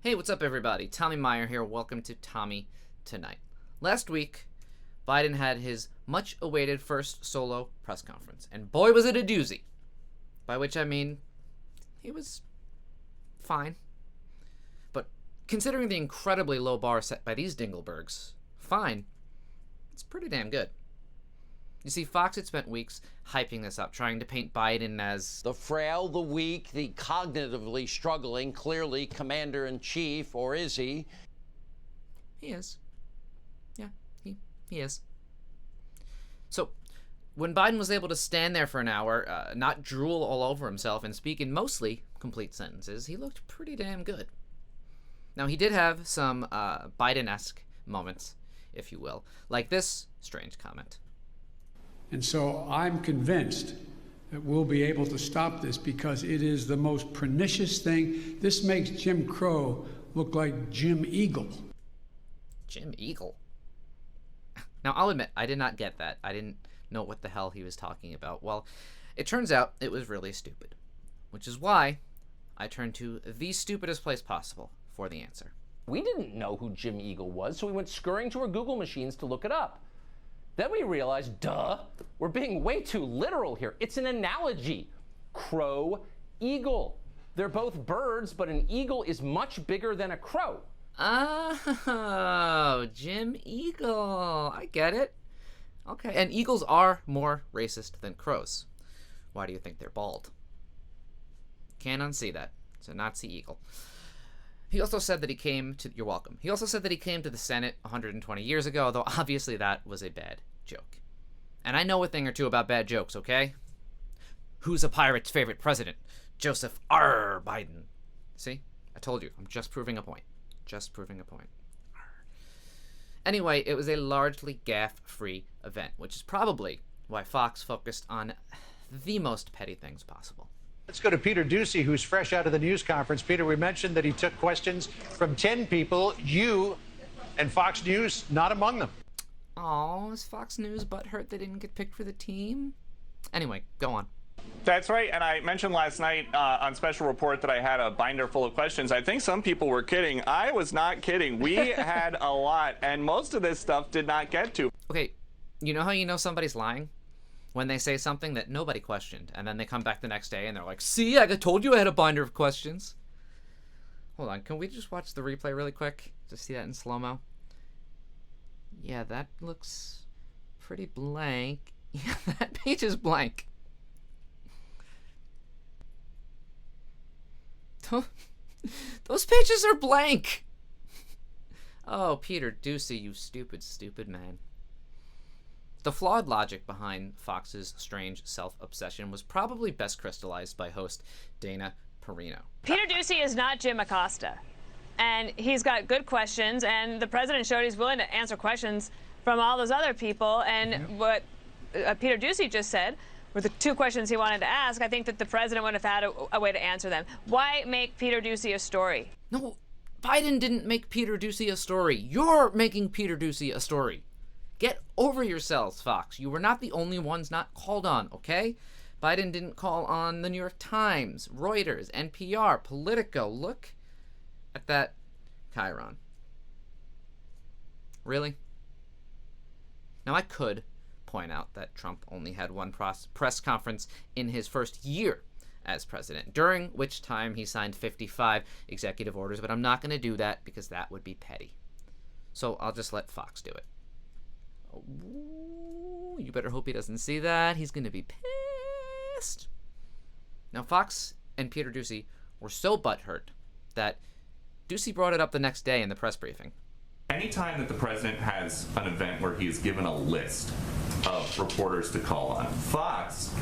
Hey, what's up, everybody? Tommy Meyer here. Welcome to Tommy Tonight. Last week, Biden had his much-awaited first solo press conference, and boy, was it a doozy. By which I mean, he was fine. But considering the incredibly low bar set by these dinglebergs, fine, it's pretty damn good. You see, Fox had spent weeks hyping this up, trying to paint Biden as the frail, the weak, the cognitively struggling, clearly commander-in-chief, or is he? He is. Yeah, he is. So, when Biden was able to stand there for an hour, not drool all over himself, and speak in mostly complete sentences, he looked pretty damn good. Now, he did have some Biden-esque moments, if you will, like this strange comment. And so I'm convinced that we'll be able to stop this because it is the most pernicious thing. This makes Jim Crow look like Jim Eagle. Jim Eagle? Now, I'll admit, I did not get that. I didn't know what the hell he was talking about. Well, it turns out it was really stupid, which is why I turned to the stupidest place possible for the answer. We didn't know who Jim Eagle was, so we went scurrying to our Google machines to look it up. Then we realized, we're being way too literal here. It's an analogy. Crow, eagle. They're both birds, but an eagle is much bigger than a crow. Oh, Jim Eagle. I get it. Okay. And eagles are more racist than crows. Why do you think they're bald? Can't unsee that. It's a Nazi eagle. He also said that he came to... You're welcome. He also said that he came to the Senate 120 years ago, though obviously that was a bad joke. And I know a thing or two about bad jokes, okay? Who's a pirate's favorite president? Joseph R. Biden. See? I told you. I'm just proving a point. Just proving a point. Anyway, it was a largely gaffe-free event, which is probably why Fox focused on the most petty things possible. Let's go to Peter Doocy, who's fresh out of the news conference. Peter, we mentioned that he took questions from 10 people, you and Fox News not among them. Oh, is Fox News butthurt they didn't get picked for the team? Anyway, go on. That's right, and I mentioned last night on Special Report that I had a binder full of questions. I think some people were kidding. I was not kidding. We had a lot, and most of this stuff did not get to. Okay, you know how you know somebody's lying? When they say something that nobody questioned, and then they come back the next day and they're like, see, I told you I had a binder of questions. Hold on, can we just watch the replay really quick? Just see that in slow-mo? Yeah, that looks pretty blank. Yeah, that page is blank. Those pages are blank! Oh, Peter Doocy, you stupid, stupid man. The flawed logic behind Fox's strange self-obsession was probably best crystallized by host Dana Perino. Peter Doocy is not Jim Acosta, and he's got good questions, and the president showed he's willing to answer questions from all those other people, and what Peter Doocy just said were the two questions he wanted to ask. I think that the president would have had a way to answer them. Why make Peter Doocy a story? No, Biden didn't make Peter Doocy a story. You're making Peter Doocy a story. Get over yourselves, Fox. You were not the only ones not called on, okay? Biden didn't call on the New York Times, Reuters, NPR, Politico. Look at that chyron. Really? Now, I could point out that Trump only had one press conference in his first year as president, during which time he signed 55 executive orders, but I'm not going to do that because that would be petty. So I'll just let Fox do it. Ooh, you better hope he doesn't see that. He's going to be pissed. Now, Fox and Peter Doocy were so butthurt that Doocy brought it up the next day in the press briefing. Anytime that the president has an event where he is given a list of reporters to call on, Fox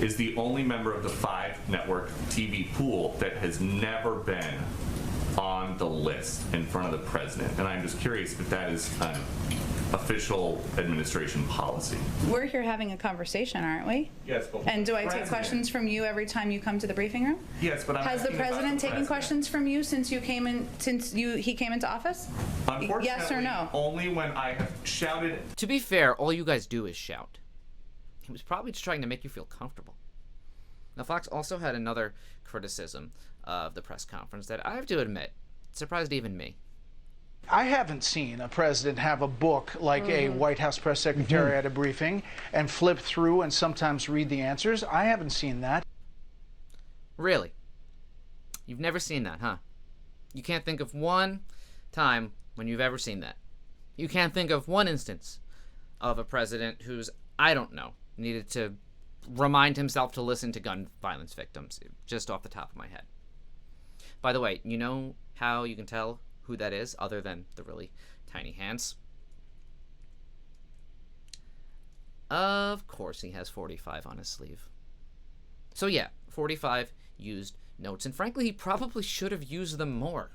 is the only member of the 5-network TV pool that has never been on the list in front of the president. And I'm just curious if that is an official administration policy. We're here having a conversation, aren't we? Yes, but and do I take questions from you every time you come to the briefing room? Yes, but has the president taken questions from you since you came in? He came into office? Unfortunately, yes or no? Only when I have shouted. To be fair, all you guys do is shout. He was probably just trying to make you feel comfortable. Now, Fox also had another criticism of the press conference that I have to admit surprised even me. I haven't seen a president have a book like a White House press secretary at a briefing and flip through and sometimes read the answers. I haven't seen that. Really? You've never seen that, huh? You can't think of one time when you've ever seen that. You can't think of one instance of a president who's, I don't know, needed to remind himself to listen to gun violence victims, just off the top of my head. By the way, you know how you can tell who that is, other than the really tiny hands? Of course he has 45 on his sleeve. So yeah, 45 used notes, and frankly, he probably should have used them more.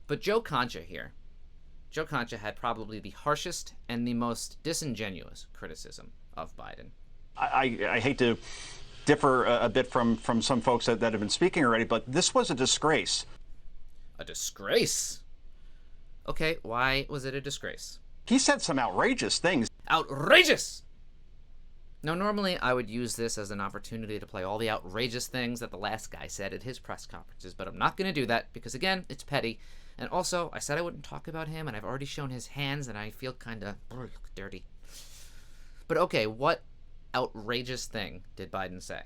But Joe Concha here. Joe Concha had probably the harshest and the most disingenuous criticism of Biden. I hate to differ a bit from some folks that have been speaking already, but this was a disgrace. A disgrace? Okay, why was it a disgrace? He said some outrageous things. Outrageous! Now, normally I would use this as an opportunity to play all the outrageous things that the last guy said at his press conferences, but I'm not going to do that because, again, it's petty. And also, I said I wouldn't talk about him, and I've already shown his hands, and I feel kind of dirty. But okay, what outrageous thing did Biden say?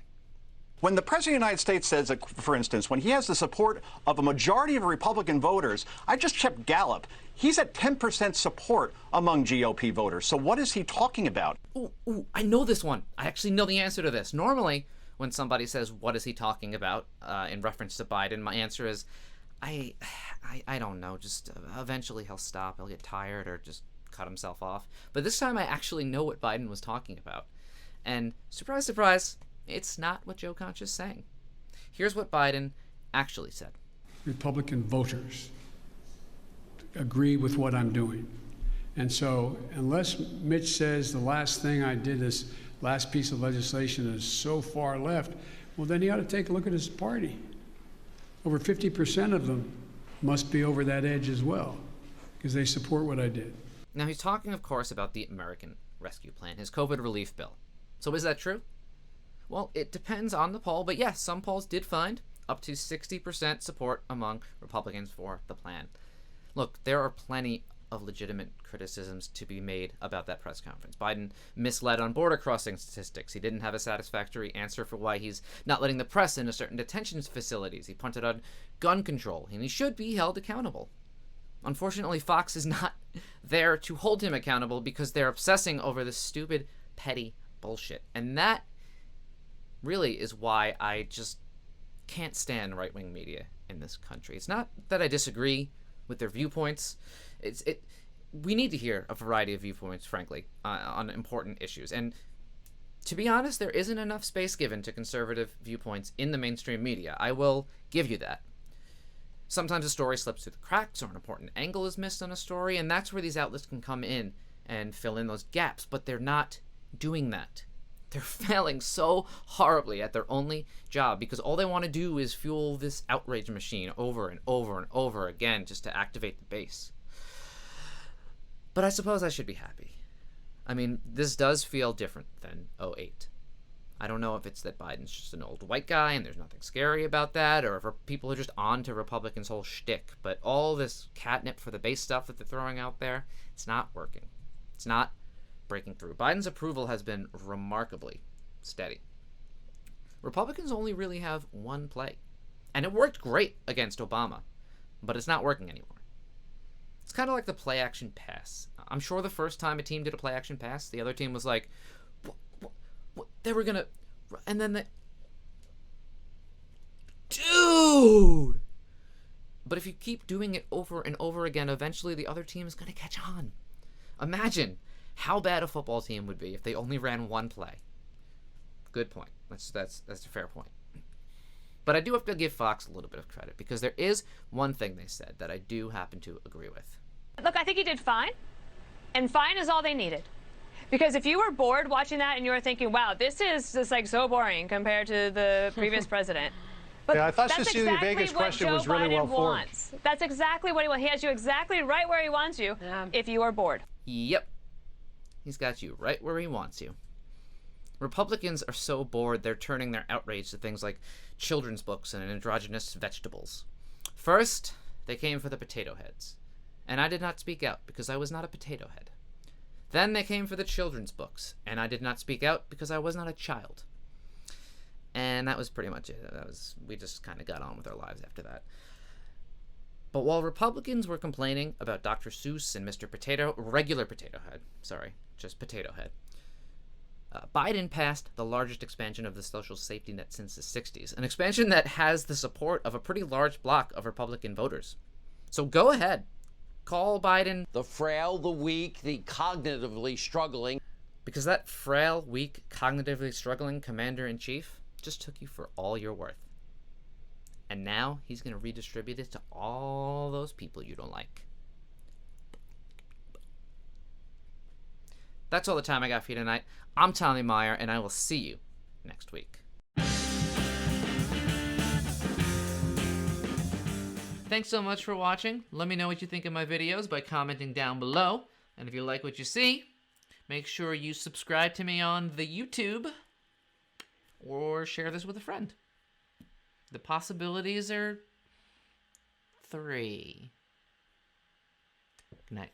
When the President of the United States says, for instance, when he has the support of a majority of Republican voters, I just checked Gallup, he's at 10% support among GOP voters. So what is he talking about? Ooh, I know this one. I actually know the answer to this. Normally, when somebody says, what is he talking about, in reference to Biden, my answer is, I don't know. Just eventually he'll stop. He'll get tired or just cut himself off. But this time I actually know what Biden was talking about. And surprise, surprise, it's not what Joe Concha is saying. Here's what Biden actually said. Republican voters agree with what I'm doing. And so unless Mitch says the last thing I did, this last piece of legislation, is so far left, well, then he ought to take a look at his party. Over 50% of them must be over that edge as well, because they support what I did. Now, he's talking, of course, about the American Rescue Plan, his COVID relief bill. So is that true? Well, it depends on the poll, but yes, some polls did find up to 60% support among Republicans for the plan. Look, there are plenty of legitimate criticisms to be made about that press conference. Biden misled on border crossing statistics. He didn't have a satisfactory answer for why he's not letting the press into certain detention facilities. He punted on gun control, and he should be held accountable. Unfortunately, Fox is not there to hold him accountable because they're obsessing over this stupid, petty bullshit. And that really is why I just can't stand right-wing media in this country. It's not that I disagree with their viewpoints. We need to hear a variety of viewpoints, frankly, on important issues. And to be honest, there isn't enough space given to conservative viewpoints in the mainstream media. I will give you that. Sometimes a story slips through the cracks or an important angle is missed on a story, and that's where these outlets can come in and fill in those gaps. But they're not doing that. They're failing so horribly at their only job because all they want to do is fuel this outrage machine over and over and over again just to activate the base. But I suppose I should be happy. I mean, this does feel different than 2008. I don't know if it's that Biden's just an old white guy and there's nothing scary about that, or if people are just on to Republicans' whole shtick. But all this catnip for the base stuff that they're throwing out there, it's not working. It's not breaking through. Biden's approval has been remarkably steady. Republicans only really have one play. And it worked great against Obama, but it's not working anymore. It's kind of like the play action pass. I'm sure the first time a team did a play action pass, the other team was like, what? They were gonna, and then dude! But if you keep doing it over and over again, eventually the other team is gonna catch on. Imagine how bad a football team would be if they only ran one play. Good point. That's a fair point. But I do have to give Fox a little bit of credit because there is one thing they said that I do happen to agree with. Look, I think he did fine, and fine is all they needed. Because if you were bored watching that and you were thinking, wow, this is just like so boring compared to the previous president. But yeah, I thought that's Cecilia exactly Vega's what question Joe was really well Biden formed. wants. That's exactly what he wants. He has you exactly right where he wants you if you are bored. Yep. He's got you right where he wants you. Republicans are so bored they're turning their outrage to things like children's books and androgynous vegetables. First, they came for the potato heads, and I did not speak out because I was not a potato head. Then they came for the children's books, and I did not speak out because I was not a child. And that was pretty much it. We just kind of got on with our lives after that. But while Republicans were complaining about Dr. Seuss and Mr. Regular Potato Head, just Potato Head, Biden passed the largest expansion of the social safety net since the 60s, an expansion that has the support of a pretty large block of Republican voters. So go ahead. Call Biden The frail, the weak, the cognitively struggling. Because that frail, weak, cognitively struggling commander-in-chief just took you for all you're worth. And now he's going to redistribute it to all those people you don't like. That's all the time I got for you tonight. I'm Tommy Meyer, and I will see you next week. Thanks so much for watching. Let me know what you think of my videos by commenting down below. And if you like what you see, make sure you subscribe to me on the YouTube or share this with a friend. The possibilities are 3. Good night.